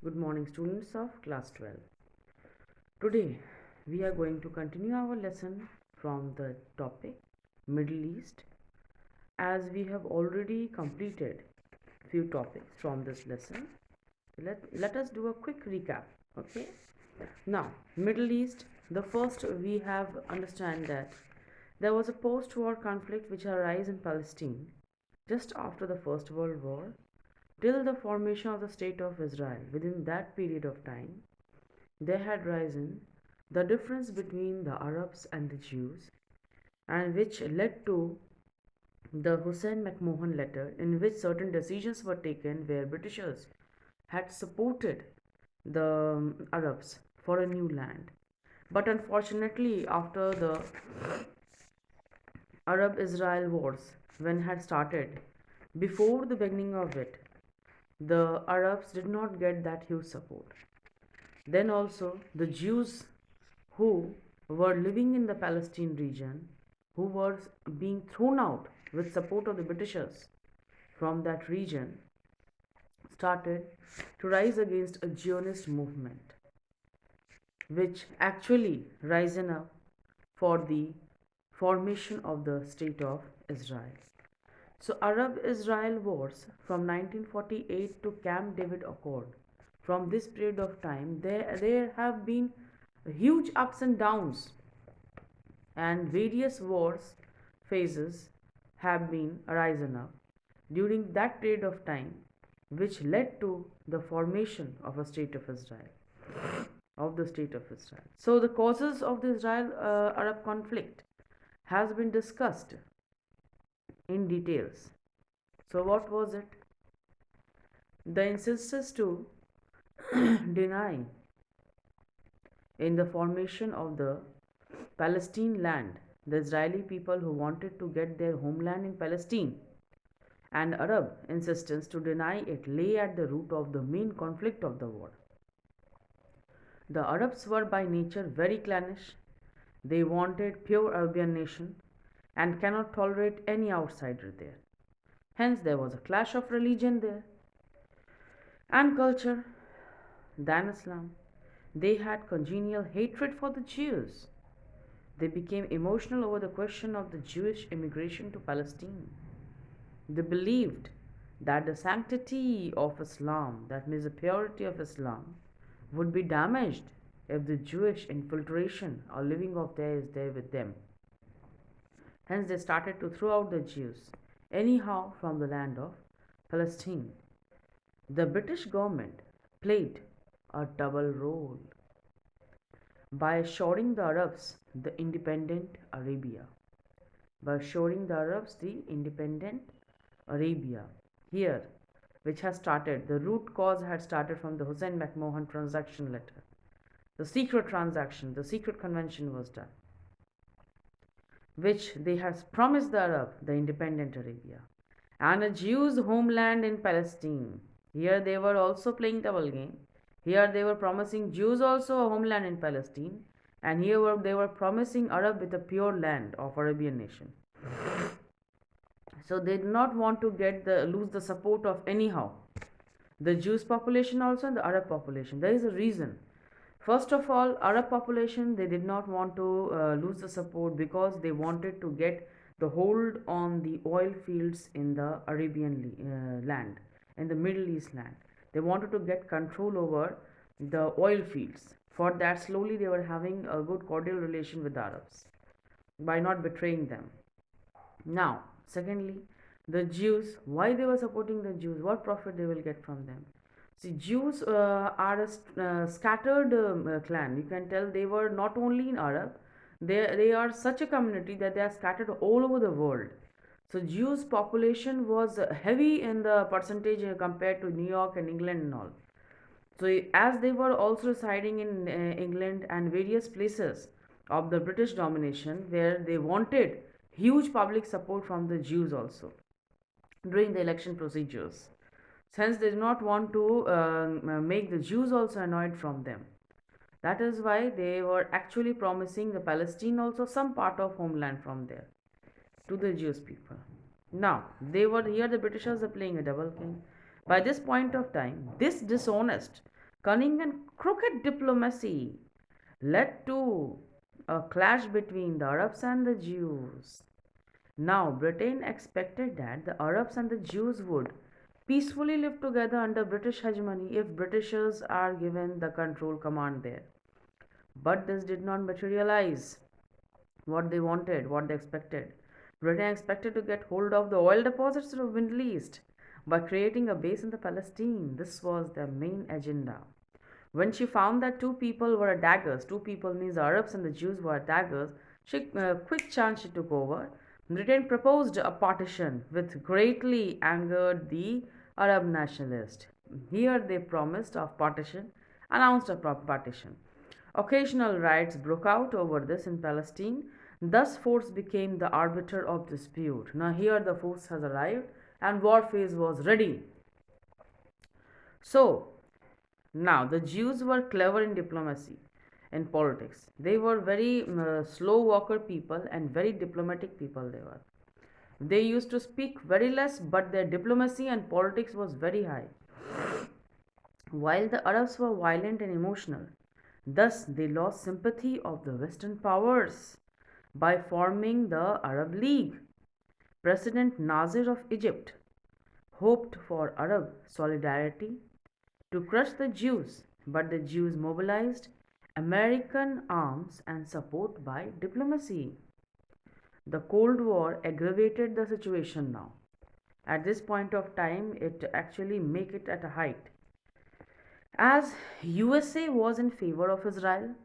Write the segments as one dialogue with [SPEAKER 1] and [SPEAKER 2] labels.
[SPEAKER 1] Good morning, students of class 12. Today we are going to continue our lesson from the topic Middle East, as we have already completed few topics from this lesson. Let us do a quick recap. Okay, now Middle East, the first we have understand that there was a post-war conflict which arose in Palestine just after the First World War till the formation of the State of Israel. Within that period of time, there had risen the difference between the Arabs and the Jews, and which led to the Hussein McMahon letter, in which certain decisions were taken where Britishers had supported the Arabs for a new land. But unfortunately, after the Arab Israel wars, when had started, before the beginning of it, the Arabs did not get that huge support. Then also the Jews who were living in the Palestine region, who were being thrown out with support of the Britishers from that region, started to rise against a Zionist movement, which actually risen up for the formation of the State of Israel. So Arab-Israel wars from 1948 to Camp David Accord. From this period of time, there have been huge ups and downs, and various wars phases have been arisen up during that period of time, which led to the formation of a state of Israel. So the causes of the Israel-Arab conflict has been discussed in details. So what was it? The insistence to deny in the formation of the Palestine land, the Israeli people who wanted to get their homeland in Palestine, and Arab insistence to deny it lay at the root of the main conflict of the war. The Arabs were by nature very clannish. They wanted pure Arabian nation and cannot tolerate any outsider there. Hence there was a clash of religion there and culture than Islam. They had congenial hatred for the Jews. They became emotional over the question of the Jewish immigration to Palestine. They believed that the sanctity of Islam, that means the purity of Islam, would be damaged if the Jewish infiltration or living of there is there with them. Hence, they started to throw out the Jews anyhow from the land of Palestine. The British government played a double role by assuring the Arabs the independent Arabia. By assuring the Arabs the independent Arabia. Here, which has started, the root cause had started from the Hussein McMahon transaction letter. The secret transaction, the secret convention was done, which they had promised the Arab the independent Arabia and a Jews' homeland in Palestine. Here they were also playing double game. Here they were promising Jews also a homeland in Palestine, and here they were promising Arab with a pure land of Arabian nation. So they did not want to lose the support of anyhow the Jewish population also and the Arab population. There is a reason. First of all, Arab population, they did not want to lose the support because they wanted to get the hold on the oil fields in the Arabian land, in the Middle East land. They wanted to get control over the oil fields. For that, slowly they were having a good cordial relation with the Arabs by not betraying them. Now, secondly, the Jews, why they were supporting the Jews, what profit they will get from them. See, Jews are a scattered clan. You can tell they were not only in Arab, they are such a community that they are scattered all over the world. So Jews population was heavy in the percentage compared to New York and England and all. So as they were also residing in England and various places of the British domination, where they wanted huge public support from the Jews also during the election procedures. Since they do not want to make the Jews also annoyed from them. That is why they were actually promising the Palestine also some part of homeland from there to the Jewish people. Now, they were here, the Britishers are playing a double game. By this point of time, this dishonest Cunning and crooked diplomacy led to a clash between the Arabs and the Jews. Now, Britain expected that the Arabs and the Jews would peacefully live together under British hegemony if Britishers are given the control command there. But this did not materialize what they wanted, what they expected. Britain expected to get hold of the oil deposits of the Middle East by creating a base in the Palestine. This was their main agenda. When she found that two people were daggers, two people means the Arabs and the Jews were daggers, she quick chance she took over. Britain proposed a partition, which greatly angered the Arab nationalists. Here they promised of partition, announced a partition. Occasional riots broke out over this in Palestine. Thus, force became the arbiter of dispute. Now, here the force has arrived and war phase was ready. So, now the Jews were clever in diplomacy and politics. They were very slow walker people and very diplomatic people they were. They used to speak very less, but their diplomacy and politics was very high. While the Arabs were violent and emotional, thus they lost sympathy of the Western powers by forming the Arab League. President Nasir of Egypt hoped for Arab solidarity to crush the Jews, but the Jews mobilized American arms and support by diplomacy. The Cold War aggravated the situation now. At this point of time, it actually make it at a height. As USA was in favor of Israel,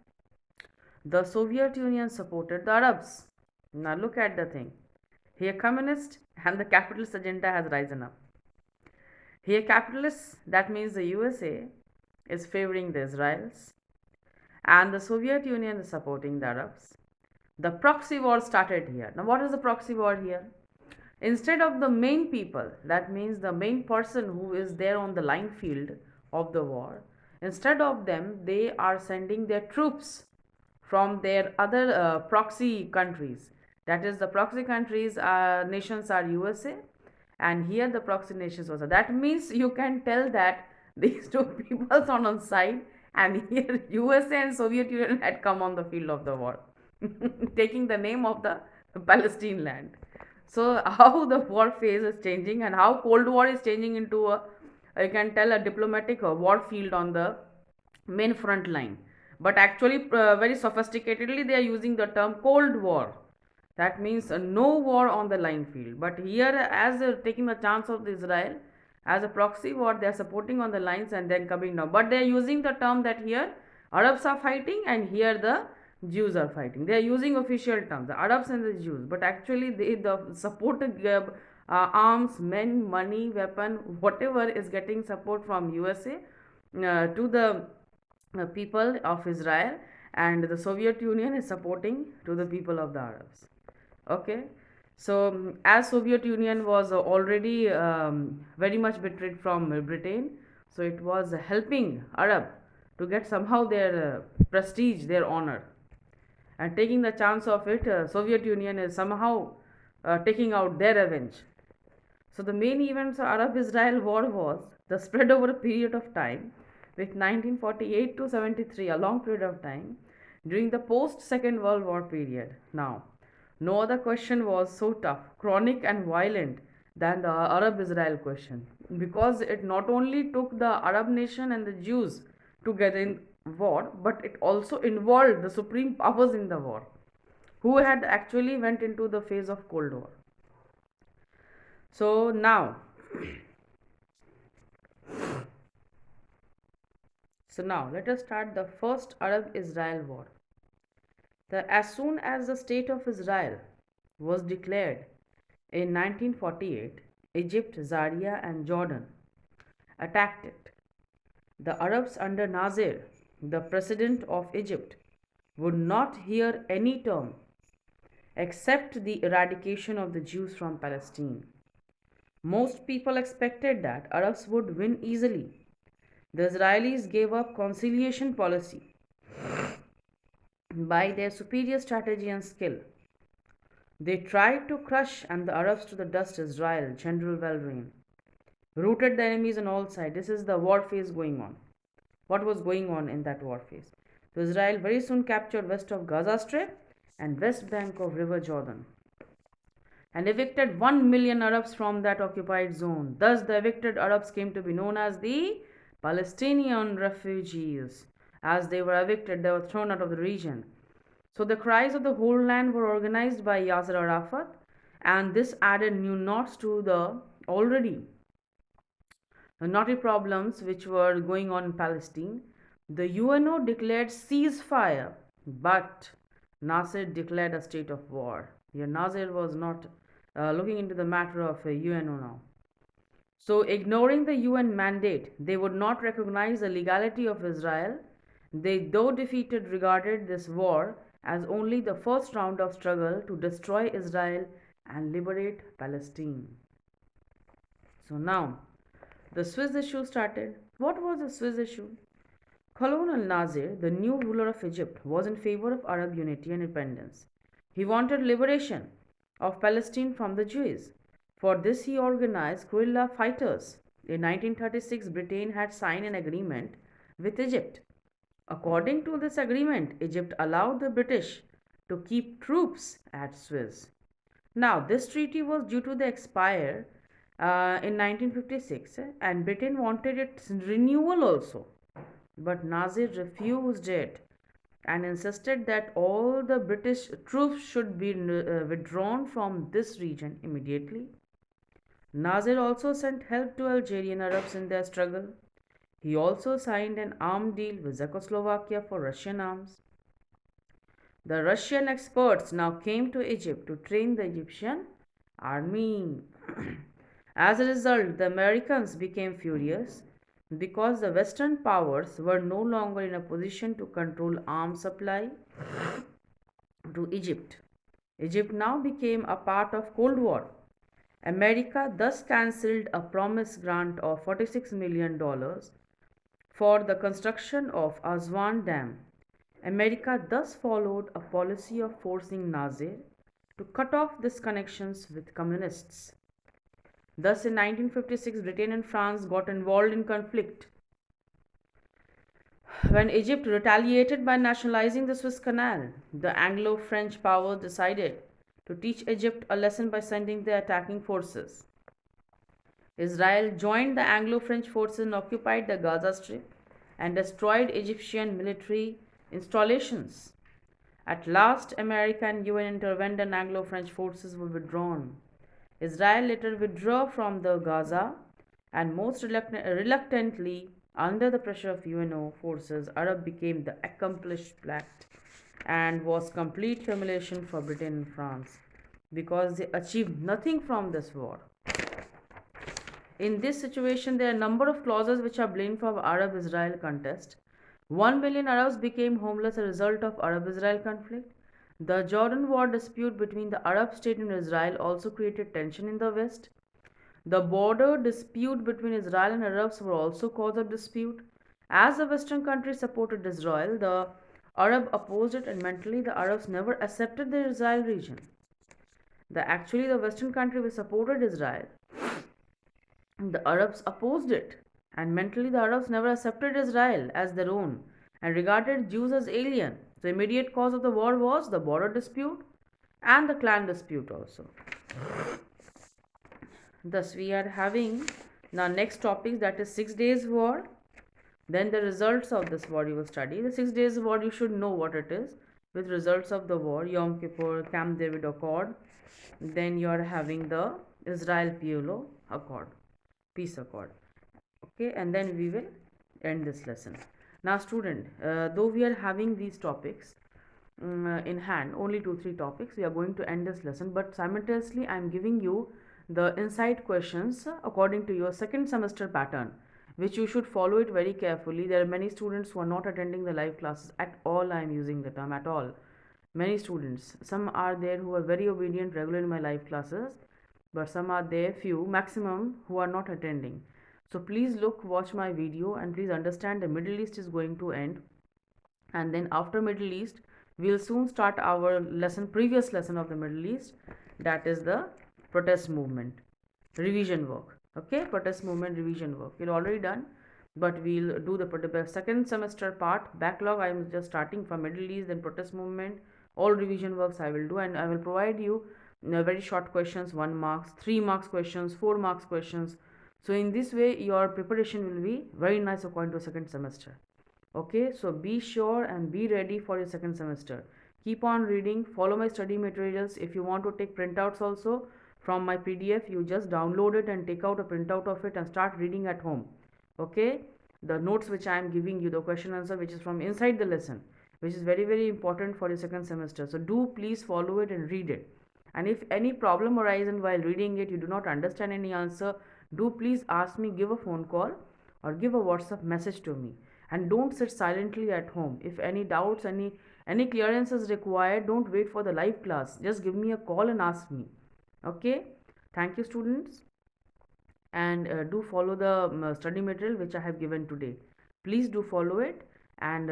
[SPEAKER 1] the Soviet Union supported the Arabs. Now look at the thing. Here communist and the capitalist agenda has risen up. Here capitalists, that means the USA is favoring the Israelis and the Soviet Union is supporting the Arabs. The proxy war started here. Now what is the proxy war here? Instead of the main people, that means the main person who is there on the line field of the war, instead of them, they are sending their troops from their other proxy countries. That is, the proxy countries nations are USA, and here the proxy nations also. That means you can tell that these two peoples on one side, and here USA and Soviet Union had come on the field of the war, taking the name of the Palestine land. So how the war phase is changing and how Cold War is changing into a, you can tell, a diplomatic war field on the main front line. But actually, very sophisticatedly, they are using the term Cold War. That means no war on the line field. But here, as taking the chance of Israel as a proxy war, they are supporting on the lines and then coming down. But they are using the term that here Arabs are fighting and here the Jews are fighting. They are using official terms, the Arabs and the Jews. But actually, they the support arms, men, money, weapon, whatever is getting support from USA to the people of Israel, and the Soviet Union is supporting to the people of the Arabs. Okay, so as Soviet Union was already very much betrayed from Britain, so it was helping Arab to get somehow their prestige, their honor, and taking the chance of it. Soviet Union is somehow taking out their revenge. So the main events of Arab-Israel war was the spread over a period of time, with 1948 to 73, a long period of time, during the post-Second World War period. Now, no other question was so tough, chronic and violent than the Arab-Israel question, because it not only took the Arab nation and the Jews together in war, but it also involved the supreme powers in the war, who had actually went into the phase of Cold War. So now, let us start the first Arab-Israel war. As soon as the state of Israel was declared in 1948, Egypt, Syria, and Jordan attacked it. The Arabs under Nasser, the president of Egypt, would not hear any term except the eradication of the Jews from Palestine. Most people expected that Arabs would win easily. The Israelis gave up conciliation policy by their superior strategy and skill. They tried to crush and the Arabs to the dust Israel, General Valrain. Routed the enemies on all sides. This is the war phase going on. what was going on in that war phase. So Israel very soon captured west of Gaza Strip and west bank of River Jordan and evicted 1 million Arabs from that occupied zone. Thus, the evicted Arabs came to be known as the Palestinian Refugees. As they were evicted, they were thrown out of the region. So, the cries of the whole land were organized by Yasser Arafat, and this added new knots to the already knotty problems which were going on in Palestine. The UNO declared ceasefire, but Nasser declared a state of war. Here, Nasser was not looking into the matter of UNO now. So, ignoring the UN mandate, they would not recognize the legality of Israel. They, though defeated, regarded this war as only the first round of struggle to destroy Israel and liberate Palestine. So, now the Suez issue started. What was the Suez issue? Colonel al-Nasir, the new ruler of Egypt, was in favor of Arab unity and independence. He wanted liberation of Palestine from the Jews. For this, he organized guerrilla fighters. In 1936, Britain had signed an agreement with Egypt. According to this agreement, Egypt allowed the British to keep troops at Suez. Now, this treaty was due to expire in 1956, and Britain wanted its renewal also. But Nasir refused it and insisted that all the British troops should be withdrawn from this region immediately. Nasir also sent help to Algerian Arabs in their struggle. He also signed an arms deal with Czechoslovakia for Russian arms. The Russian experts now came to Egypt to train the Egyptian army. As a result, the Americans became furious because the Western powers were no longer in a position to control arms supply to Egypt. Egypt now became a part of Cold War. America thus cancelled a promised grant of $46 million for the construction of Aswan Dam. America thus followed a policy of forcing Nasir to cut off these connections with communists. Thus, in 1956, Britain and France got involved in conflict when Egypt retaliated by nationalizing the Suez Canal. The Anglo-French powers decided to teach Egypt a lesson by sending their attacking forces. Israel joined the Anglo-French forces and occupied the Gaza Strip and destroyed Egyptian military installations. At last, America and UN intervened and Anglo-French forces were withdrawn. Israel later withdrew from the Gaza and most reluctantly, under the pressure of UNO forces, Arab became the accomplished pact and was complete humiliation for Britain and France because they achieved nothing from this war. In this situation, there are a number of clauses which are blamed for Arab-Israel contest. 1 million Arabs became homeless as a result of Arab-Israel conflict. The Jordan War dispute between the Arab state and Israel also created tension in the West. The border dispute between Israel and Arabs were also cause of dispute. As the Western countries supported Israel, the Arab opposed it, and mentally the Arabs never accepted the Israel region. The Western country which supported Israel, the Arabs opposed it, and mentally the Arabs never accepted Israel as their own and regarded Jews as alien. The immediate cause of the war was the border dispute and the clan dispute also. Thus, we are having now next topics, that is 6 days war. Then the results of this war you will study. The 6 days war, you should know what it is with results of the war, Yom Kippur, Camp David Accord. Then you are having the Israel PLO Accord, peace accord. Okay, and then we will end this lesson. Now student, though we are having these topics in hand, only 2-3 topics, we are going to end this lesson, but simultaneously I am giving you the insight questions according to your second semester pattern, which you should follow it very carefully. There are many students who are not attending the live classes at all. I am using the term at all. Many students, some are there who are very obedient regular in my live classes, but some are there, few maximum, who are not attending. So please watch my video, and please understand the Middle East is going to end, and then after Middle East we'll soon start our previous lesson of the Middle East, that is the protest movement revision work. Okay, protest movement revision work you're already done. but we'll do the second semester part. Backlog, I am just starting from Middle East, then protest movement. All revision works I will do, and I will provide you very short questions, 1 marks, 3 marks questions, 4 marks questions. So in this way your preparation will be very nice according to second semester. Okay, so be sure and be ready for your second semester. Keep on reading, follow my study materials. If you want to take printouts also from my PDF, you just download it and take out a printout of it and start reading at home. Okay, the notes which I am giving you, the question answer which is from inside the lesson, which is very very important for your second semester. So do please follow it and read it. And if any problem arises while reading it, you do not understand any answer, do please ask me, give a phone call or give a WhatsApp message to me. And don't sit silently at home. If any doubts, any clearance is required, don't wait for the live class, just give me a call and ask me. Okay, thank you students, and do follow the study material which I have given today. Please do follow it, and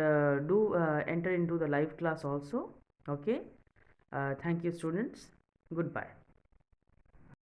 [SPEAKER 1] do enter into the live class also. Okay, thank you students. Goodbye.